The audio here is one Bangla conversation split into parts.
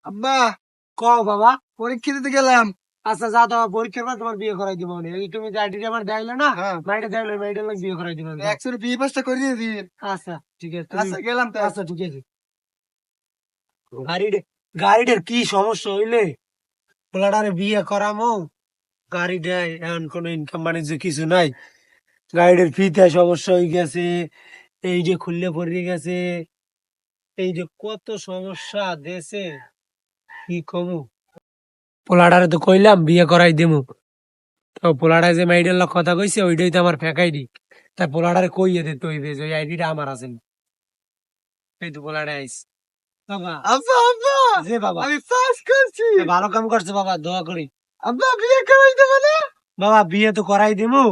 আব্বা কও বাবা। পরীক্ষা দিতে গেলাম। আচ্ছা যা তোমার পরীক্ষার পর তোমার বিয়ে করাই দিব। এই তুমি যে আইডিটা আমার দেখাইলে না, হ্যাঁ মাইটা দেখাইলে মাইটা লাগে বিয়ে করাই দিব। একশো বিয়ে পাঁচটা করে দিয়ে দিন। আচ্ছা ঠিক আছে আচ্ছা গেলাম তো। আচ্ছা ঠিক আছে। গাড়িটার কি সমস্যা হইলে পোলাটারে বিয়ে করামো, গাড়ি দেয় এখন কোনো ইনকাম বাণিজ্য কিছু নাই, গাড়িটার ফিতে সমস্যা হয়ে গেছে, এই যে খুললে পড়ে গেছে, এই যে কত সমস্যা দেশে কি কমু। পোলাটারে তো কইলাম বিয়ে করাই দেবো, তো পোলাটায় যে মেয়েটার লোক কথা কইছে ওইটাই তো আমার ফেক আইডি, তাই পোলাটারে কইয়ে দিতে হইবে যে ওই আইডিটা আমার আছে। এই তো পোলাটা আইস বাবা। আব্বা আব্বা যে বাবা আমি পাস করছি। ভালো কাম করছে বাবা, দোয়া করি। আব্বা বিয়ে করাই দেবে না? বাবা বিয়ে তো করাই দিমু,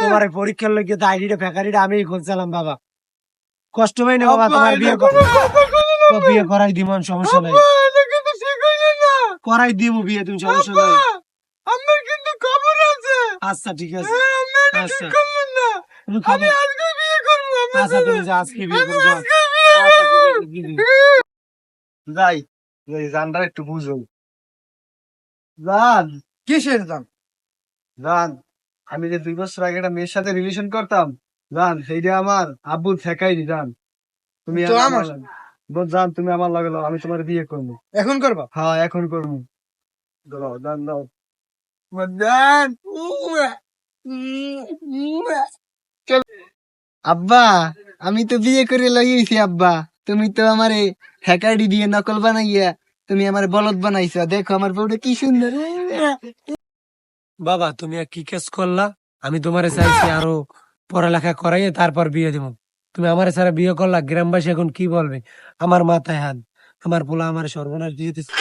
তোমার এই পরীক্ষার লগে তো আইডিটা ফেকারিটা আমি খুলছিলাম বাবা, কষ্ট পাই না বাবা, আব্বা তোমার এটা বিয়ে কোনো কথা কইলেন তো আপনি? বিয়ে করাই দিমু, সমস্যা নাই, আব্বা এটা কিন্তু ঠিক হইছে না। করাই দিমু বিয়ে, তুমি সমস্যা আব্বা নাই। আমার কিন্তু খবর আছে। আচ্ছা ঠিক আছে। আপনি এটা আচ্ছা ঠিক করলেন না। তুমি আমি খবর, আজকে বিয়ে করবো আপনার আচ্ছা সাথে। তুমি যে আজকে বিয়ে আমি করবো। আজকে বিয়ে আচ্ছা ঠিক আছে যাই এই জানটা একটু বুঝো। জান কিসের জান? জান আমি যে 2 বছর আগে একটা মেয়ের সাথে রিলেশন করতাম, জান সেইটা আমার আব্বুর ঠেকাইনি। জান তুমি তো আমার আমার জান তুমি আমার লাগে লও, আমি তোমার বিয়ে করবো। এখন করবা? হ্যাঁ এখন করবো। দাও জান দাও জান। আব্বা আমি তো বিয়ে করে লইছি আব্বা। তুমি তো আমারে হ্যাকাইডি দিয়ে নকল বানাইয়া তুমি আমার বলদ বানাইছো। দেখো আমার বউটা কি সুন্দর। বাবা তুমি আর কি কেস করলা, আমি তোমারে চাইছি আরো পড়ালেখা করাইয়ে তারপর বিয়ে দিব, তুমি আমারে ছাড়া বিয়ে করলা, গ্রামবাসী এখন কি বলবে, আমার মাথায় হাত, আমার পোলা আমার সর্বনাশ দিয়ে দিছে।